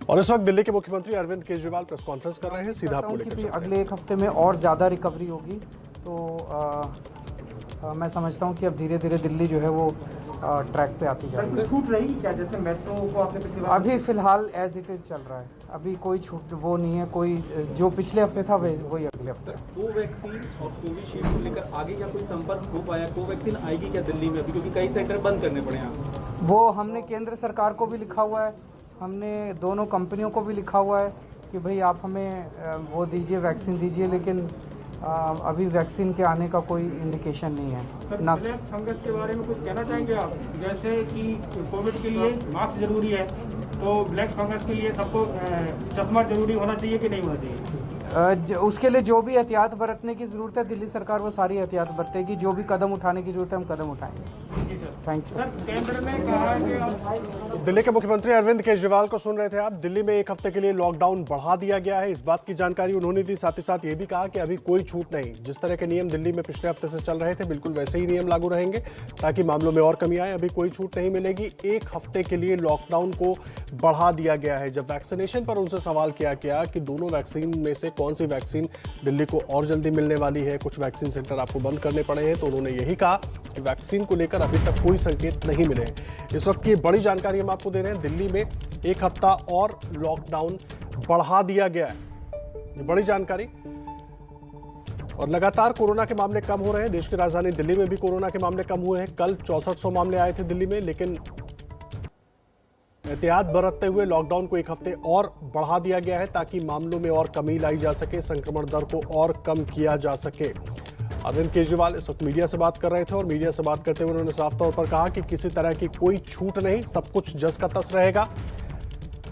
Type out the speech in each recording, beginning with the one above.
और इस वक्त दिल्ली के मुख्यमंत्री अरविंद केजरीवाल प्रेस कॉन्फ्रेंस कर रहे हैं। सीधा आपको लेकर चलते हैं। अगले एक हफ्ते में और ज़्यादा रिकवरी होगी, तो मैं समझता हूँ कि अब धीरे धीरे दिल्ली जो है वो ट्रैक पे आती जा रही है। छूट रही क्या? जैसे मेट्रो को आपने पिछली बार अभी फिलहाल एज इट इज़ चल रहा है, अभी कोई छूट वो नहीं है। कोई जो पिछले हफ्ते था वही अगले हफ्ते। कोवैक्सीन और कोविशील्ड को लेकर आगे क्या कोई संपर्क हो पाया? कोवैक्सीन आएगी क्या दिल्ली में अभी, क्योंकि कई सेंटर बंद करने पड़े हैं? वो हमने केंद्र सरकार को भी लिखा हुआ है, हमने दोनों कंपनियों को भी लिखा हुआ है कि भाई आप हमें वो दीजिए, वैक्सीन दीजिए, लेकिन अभी वैक्सीन के आने का कोई इंडिकेशन नहीं है ना। ब्लैक फंगस के बारे में कुछ कहना चाहेंगे आप? जैसे कि कोविड के लिए मास्क जरूरी है, तो ब्लैक फंगस के लिए सबको चश्मा जरूरी होना चाहिए कि नहीं होना चाहिए? उसके लिए जो भी एहतियात बरतने की ज़रूरत है, दिल्ली सरकार वो सारी एहतियात बरतेगी। जो भी कदम उठाने की ज़रूरत है हम कदम उठाएंगे। Thank you. केंद्र ने कहा है कि दिल्ली के मुख्यमंत्री अरविंद केजरीवाल को सुन रहे थे आप। दिल्ली में एक हफ्ते के लिए लॉकडाउन बढ़ा दिया गया है, इस बात की जानकारी उन्होंने दी। साथ ही साथ ये भी कहा कि अभी कोई छूट नहीं, जिस तरह के नियम दिल्ली में पिछले हफ्ते से चल रहे थे बिल्कुल वैसे ही नियम लागू रहेंगे ताकि मामलों में और कमी आए। अभी कोई छूट नहीं मिलेगी। एक हफ्ते के लिए लॉकडाउन को बढ़ा दिया गया है। जब वैक्सीनेशन पर उनसे सवाल किया गया कि दोनों वैक्सीन में से कौन सी वैक्सीन दिल्ली को और जल्दी मिलने वाली है, कुछ वैक्सीन सेंटर आपको बंद करने पड़े हैं, तो उन्होंने यही कहा कि वैक्सीन को लेकर अभी तक कोई संकेत नहीं मिले हैं। इस वक्त की बड़ी जानकारी हम आपको दे रहे हैं। दिल्ली में एक हफ्ता और लॉकडाउन बढ़ा दिया गया है, ये बड़ी जानकारी। और लगातार कोरोना के मामले कम हो रहे हैं। देश की राजधानी दिल्ली में भी कोरोना के मामले कम हुए हैं। कल 6400 मामले आए थे दिल्ली में, लेकिन एहतियात बरतते हुए लॉकडाउन को एक हफ्ते और बढ़ा दिया गया है ताकि मामलों में और कमी लाई जा सके, संक्रमण दर को और कम किया जा सके। अरविंद केजरीवाल इस वक्त मीडिया से बात कर रहे थे और मीडिया से बात करते हुए उन्होंने साफ तौर पर कहा कि किसी तरह की कोई छूट नहीं, सब कुछ जस का तस रहेगा।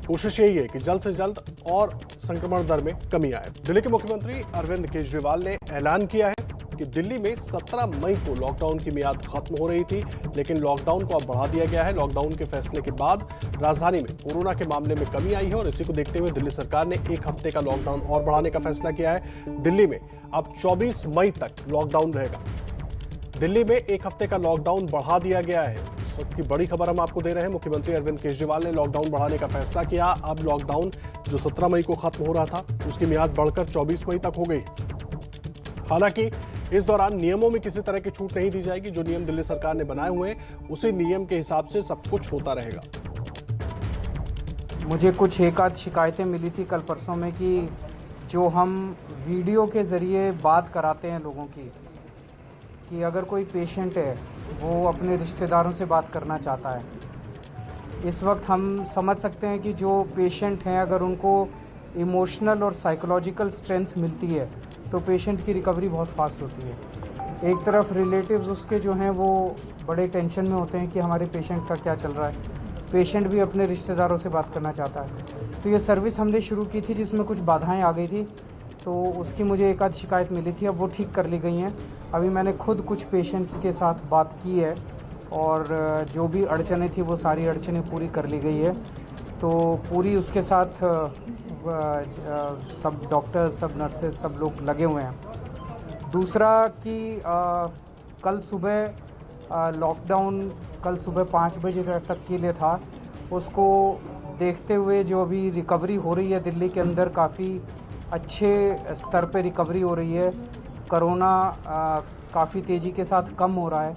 कोशिश यही है कि जल्द से जल्द और संक्रमण दर में कमी आए। दिल्ली के मुख्यमंत्री अरविंद केजरीवाल ने ऐलान किया है कि दिल्ली में 17 मई को लॉकडाउन की मियाद खत्म हो रही थी, लेकिन लॉकडाउन को अब बढ़ा दिया गया है। लॉकडाउन के फैसले के बाद राजधानी में कोरोना के मामले में कमी आई है और इसी को देखते हुए दिल्ली सरकार ने एक हफ्ते का लॉकडाउन और बढ़ाने का फैसला किया है। दिल्ली में अब 24 मई तक लॉकडाउन रहेगा। दिल्ली में एक हफ्ते का लॉकडाउन बढ़ा दिया गया है। इस वक्त की बड़ी खबर हम आपको दे रहे हैं। मुख्यमंत्री अरविंद केजरीवाल ने लॉकडाउन बढ़ाने का फैसला किया। अब लॉकडाउन जो 17 मई को खत्म हो रहा था उसकी मियाद बढ़कर 24 मई तक हो गई। हालांकि इस दौरान नियमों में किसी तरह की छूट नहीं दी जाएगी। जो नियम दिल्ली सरकार ने बनाए हुए हैं उसी नियम के हिसाब से सब कुछ होता रहेगा। मुझे कुछ एक आध शिकायतें मिली थी कल परसों में कि जो हम वीडियो के ज़रिए बात कराते हैं लोगों की, कि अगर कोई पेशेंट है वो अपने रिश्तेदारों से बात करना चाहता है, इस वक्त हम समझ सकते हैं कि जो पेशेंट हैं अगर उनको इमोशनल और साइकोलॉजिकल स्ट्रेंथ मिलती है तो पेशेंट की रिकवरी बहुत फास्ट होती है। एक तरफ रिलेटिव्स उसके जो हैं वो बड़े टेंशन में होते हैं कि हमारे पेशेंट का क्या चल रहा है, पेशेंट भी अपने रिश्तेदारों से बात करना चाहता है। तो ये सर्विस हमने शुरू की थी जिसमें कुछ बाधाएं आ गई थी, तो उसकी मुझे एक आध शिकायत मिली थी, अब वो ठीक कर ली गई हैं। अभी मैंने खुद कुछ पेशेंट्स के साथ बात की है और जो भी अड़चनें थी वो सारी अड़चनें पूरी कर ली गई है। तो पूरी उसके साथ सब डॉक्टर्स, सब नर्सेज, सब लोग लगे हुए हैं। दूसरा कि कल सुबह लॉकडाउन कल सुबह 5 बजे तक के लिए था, उसको देखते हुए जो अभी रिकवरी हो रही है दिल्ली के अंदर, काफ़ी अच्छे स्तर पे रिकवरी हो रही है। कोरोना काफ़ी तेज़ी के साथ कम हो रहा है,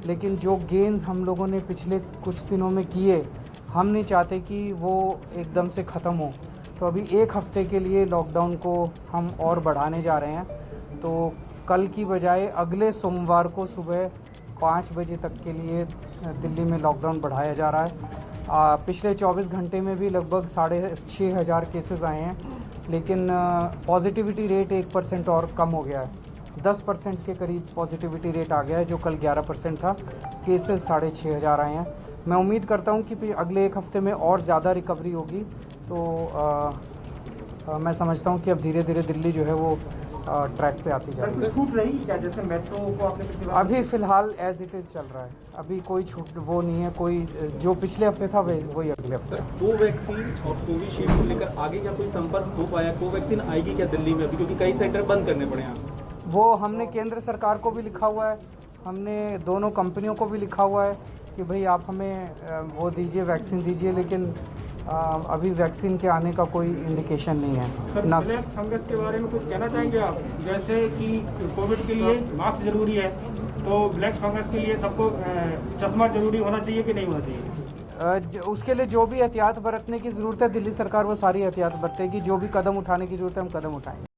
लेकिन जो गेन्स हम लोगों ने पिछले कुछ दिनों में किए, हम नहीं चाहते कि वो एकदम से ख़त्म हो। तो अभी एक हफ्ते के लिए लॉकडाउन को हम और बढ़ाने जा रहे हैं। तो कल की बजाय अगले सोमवार को सुबह 5 बजे तक के लिए दिल्ली में लॉकडाउन बढ़ाया जा रहा है। पिछले 24 घंटे में भी लगभग 6,500 केसेस आए हैं, लेकिन पॉजिटिविटी रेट 1% और कम हो गया है। 10% के करीब पॉजिटिविटी रेट आ गया है, जो कल 11% था। केसेस 6,500 आए हैं। मैं उम्मीद करता हूं कि अगले एक हफ्ते में और ज़्यादा रिकवरी होगी, तो मैं समझता हूं कि अब धीरे धीरे दिल्ली जो है वो ट्रैक पे आती जा रही है। छूट रही क्या? जैसे मेट्रो को आपने पिछली बार अभी फ़िलहाल एज इट इज़ चल रहा है, अभी कोई छूट वो नहीं है। कोई जो पिछले हफ्ते था वही अगले हफ्ते। कोवैक्सीन और कोविशील्ड को लेकर आगे क्या कोई संपर्क हो पाया? कोवैक्सीन आएगी क्या दिल्ली में अभी, क्योंकि कई सेंटर बंद करने पड़े हैं? वो हमने केंद्र सरकार को भी लिखा हुआ है, हमने दोनों कंपनियों को भी लिखा हुआ है कि भाई आप हमें वो दीजिए, वैक्सीन दीजिए, लेकिन अभी वैक्सीन के आने का कोई इंडिकेशन नहीं है। सर, ब्लैक फंगस के बारे में कुछ कहना चाहेंगे आप? जैसे कि कोविड के लिए मास्क जरूरी है, तो ब्लैक फंगस के लिए सबको चश्मा जरूरी होना चाहिए कि नहीं होना चाहिए? उसके लिए जो भी एहतियात बरतने की ज़रूरत है दिल्ली सरकार वो सारी एहतियात बरतेगी। जो भी कदम उठाने की ज़रूरत है हम कदम उठाएंगे।